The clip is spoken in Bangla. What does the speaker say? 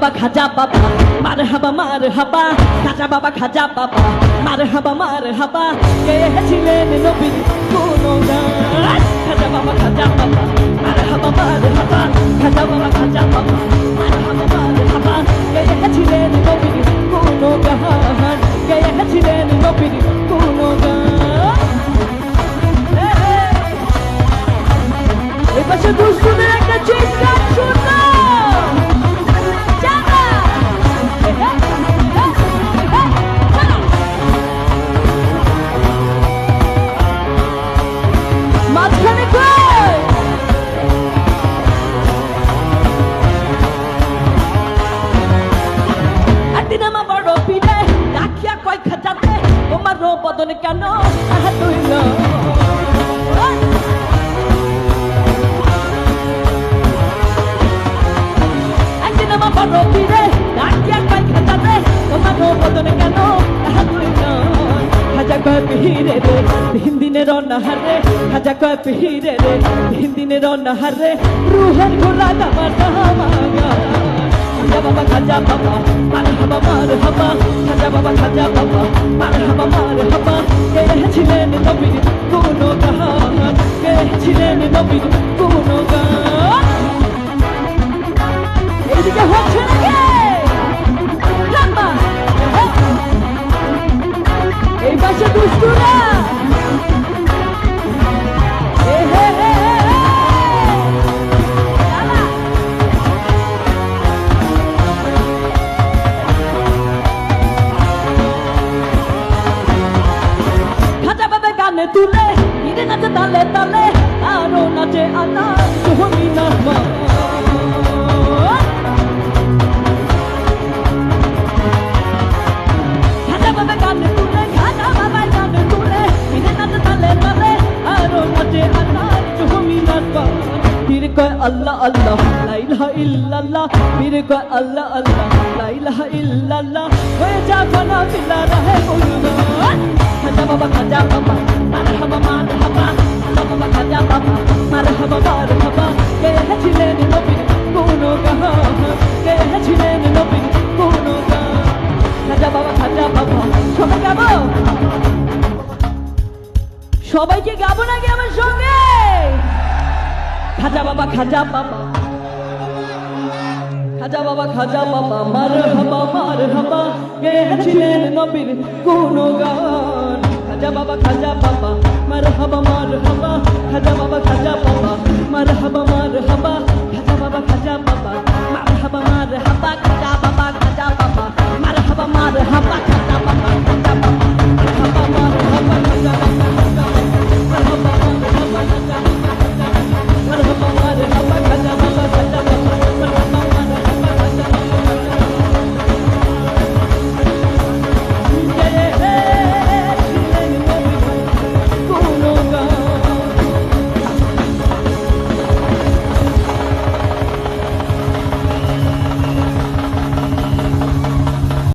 বাবা খাজা বাবা মারহাবা মারহাবা খাজা বাবা খাজা বাবা মারহাবা মারহাবা গেয়েছিলেন নবীর গুণগান খাজা বাবা খাজা বাবা মারহাবা মারহাবা খাজা বাবা খাজা বাবা মারহাবা মারহাবা গেয়েছিলেন নবীর গুণগান গেয়েছিলেন নবীর গুণগান এই পাশে দুষ্টুদের একটা চিৎকার শুনো মাঝখানে একদিন আমার বড় পীরে রাখিয়া কয় খাজাতে তোমার বদন কেন তুইল একদিন আমার বড় পীরে রাখিয়া কয় খাজাতে তোমার বদন কেন তুইল খাজা কয় পীরে রে তিন দিনের অনাহারে খাজা কয় পীরে রে তিন দিনের অনাহারে রুহের গোলা দাবার দামাগা খাজা বাবা খাজা বাবা মারহাবা মারহাবা খাজা বাবা খাজা বাবা মারহাবা মারহাবা গেয়েছিলেন নবীর গুণগান গেয়েছিলেন নবীর গুণগান এইদিকে হচ্ছে নাকি এই পাশে দুষ্টুরা খাজা বাবা গানে তুলে হিরে নাচে তালে তালে আরো নাচে আনা তুমি না খাজা বাবা গানে তুলে খাজা বাবা গানে তুলে হিরে নাচে তালে তালে আরো নাচে আনা তুমি না পীর কয় আল্লাহ আল্লাহ লা ইলাহা ইল্লাল্লাহ পীর কয় আল্লাহ আল্লাহ লা ইলাহা ইল্লাল্লাহ হয়ে যা ফানা বিলা রহে কুলগান খাজা বাবা খাজা বাবা মারহাবা মারহাবা খাজা বাবা খাজা বাবা মারহাবা মারহাবা গেয়েছিলেন নবীর গুণগান গেয়েছিলেন নবীর গুণগান খাজা বাবা খাজা বাবা সবাই গাবো সবাইকে গাবো নাকি আমার সঙ্গে খাজা বাবা খাজা বাবা খাজা বাবা খাজা বাবা মারহাবা মারহাবা গেয়েছিলেন নবীর গুণগান খাজা বাবা খাজা বাবা মারহাবা মারহাবা খাজা বাবা খাজা বাবা মারহাবা মারহাবা খাজা বাবা খাজা বাবা মারহাবা মারহাবা